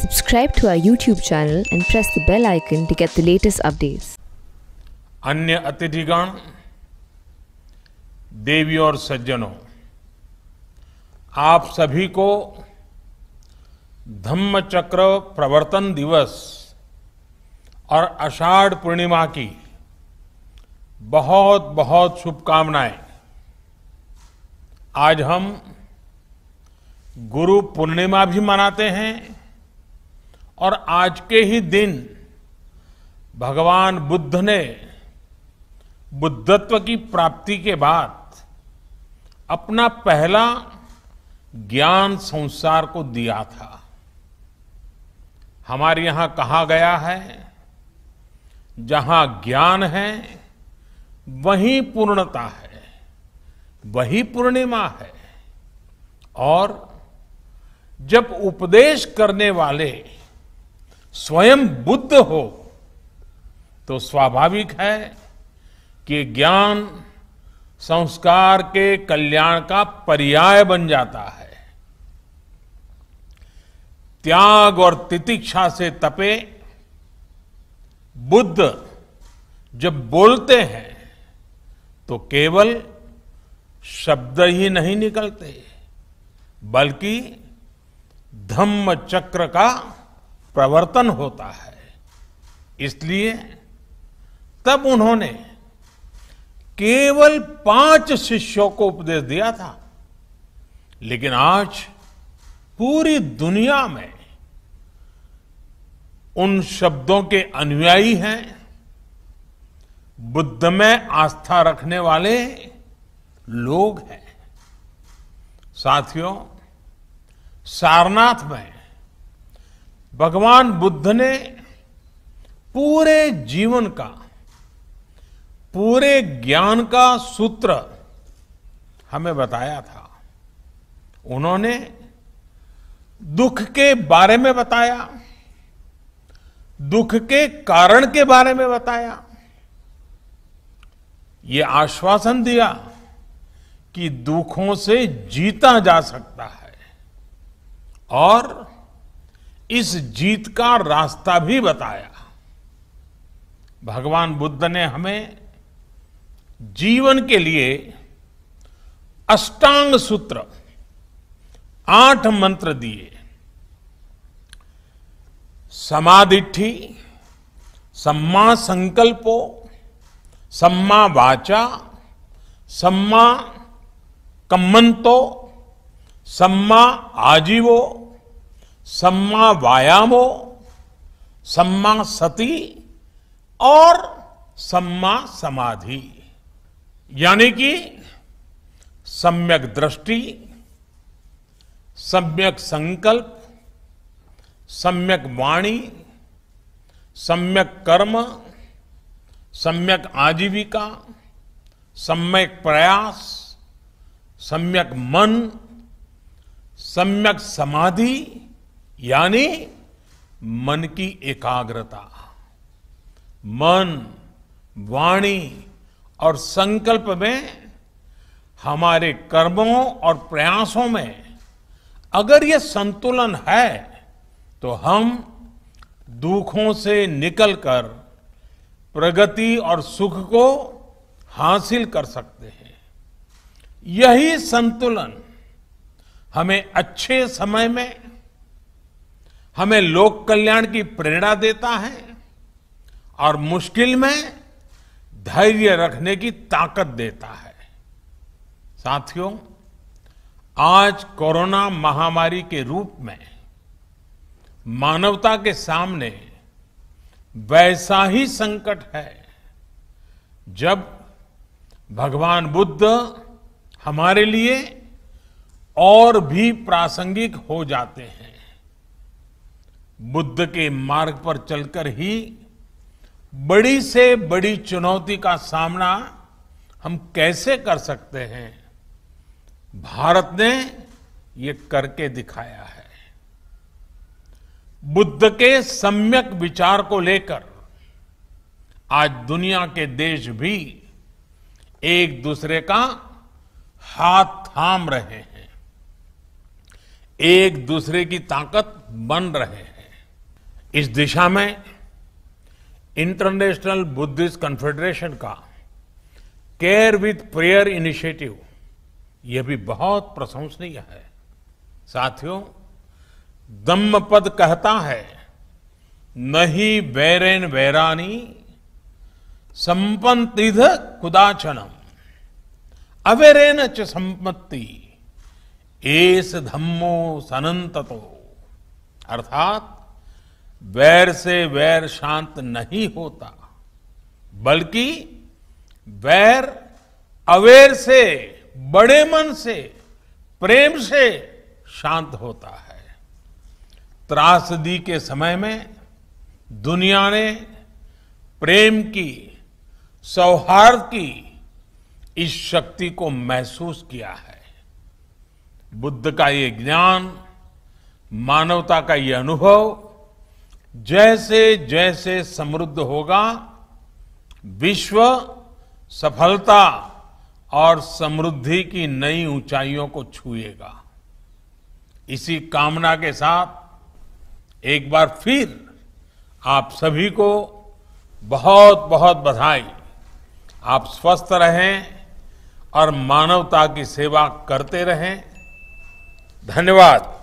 Subscribe to our YouTube channel and press the bell icon to get the latest updates. अन्य अतिथिगण, देवी और सज्जनों, आप सभी को धम्मचक्र प्रवर्तन दिवस और आषाढ़ पूर्णिमा की बहुत बहुत शुभकामनाएं। आज हम गुरु पूर्णिमा भी मनाते हैं और आज के ही दिन भगवान बुद्ध ने बुद्धत्व की प्राप्ति के बाद अपना पहला ज्ञान संसार को दिया था। हमारे यहां कहा गया है, जहां ज्ञान है वहीं पूर्णता है, वही पूर्णिमा है। और जब उपदेश करने वाले स्वयं बुद्ध हो तो स्वाभाविक है कि ज्ञान संस्कार के कल्याण का पर्याय बन जाता है। त्याग और तितिक्षा से तपे बुद्ध जब बोलते हैं तो केवल शब्द ही नहीं निकलते, बल्कि धम्म चक्र का प्रवर्तन होता है। इसलिए तब उन्होंने केवल 5 शिष्यों को उपदेश दिया था, लेकिन आज पूरी दुनिया में उन शब्दों के अनुयायी हैं, बुद्ध में आस्था रखने वाले लोग हैं। साथियों, सारनाथ में भगवान बुद्ध ने पूरे जीवन का, पूरे ज्ञान का सूत्र हमें बताया था। उन्होंने दुख के बारे में बताया, दुख के कारण के बारे में बताया, ये आश्वासन दिया कि दुखों से जीता जा सकता है और इस जीत का रास्ता भी बताया। भगवान बुद्ध ने हमें जीवन के लिए अष्टांग सूत्र 8 मंत्र दिए। समाधिठि, सम्मा संकल्पो, सम्मा वाचा, सम्मा कम्मंतो, सम्मा आजीवो, सम्मा वायामो, सम्मा सति और सम्मा समाधि। यानी कि सम्यक दृष्टि, सम्यक संकल्प, सम्यक वाणी, सम्यक कर्म, सम्यक आजीविका, सम्यक प्रयास, सम्यक मन, सम्यक समाधि यानी मन की एकाग्रता। मन, वाणी और संकल्प में, हमारे कर्मों और प्रयासों में अगर ये संतुलन है तो हम दुखों से निकलकर प्रगति और सुख को हासिल कर सकते हैं। यही संतुलन हमें अच्छे समय में, हमें लोक कल्याण की प्रेरणा देता है और मुश्किल में धैर्य रखने की ताकत देता है। साथियों, आज कोरोना महामारी के रूप में मानवता के सामने वैसा ही संकट है जब भगवान बुद्ध हमारे लिए और भी प्रासंगिक हो जाते हैं। बुद्ध के मार्ग पर चलकर ही बड़ी से बड़ी चुनौती का सामना हम कैसे कर सकते हैं, भारत ने ये करके दिखाया है। बुद्ध के सम्यक विचार को लेकर आज दुनिया के देश भी एक दूसरे का हाथ थाम रहे हैं, एक दूसरे की ताकत बन रहे हैं। इस दिशा में इंटरनेशनल बुद्धिस्ट कॉन्फेडरेशन का केयर विथ प्रेयर इनिशिएटिव यह भी बहुत प्रशंसनीय है। साथियों, धम्मपद कहता है, नहीं वैरेन वैरानी संपत्तिध कुदाचनम अवैरेन च संपत्ति एस धम्मो सनंततो। अर्थात वैर से वैर शांत नहीं होता, बल्कि वैर अवैर से, बड़े मन से, प्रेम से शांत होता है। त्रासदी के समय में दुनिया ने प्रेम की, सौहार्द की इस शक्ति को महसूस किया है। बुद्ध का ये ज्ञान, मानवता का ये अनुभव जैसे जैसे समृद्ध होगा, विश्व सफलता और समृद्धि की नई ऊंचाइयों को छुएगा। इसी कामना के साथ एक बार फिर आप सभी को बहुत बहुत बधाई। आप स्वस्थ रहें और मानवता की सेवा करते रहें। धन्यवाद।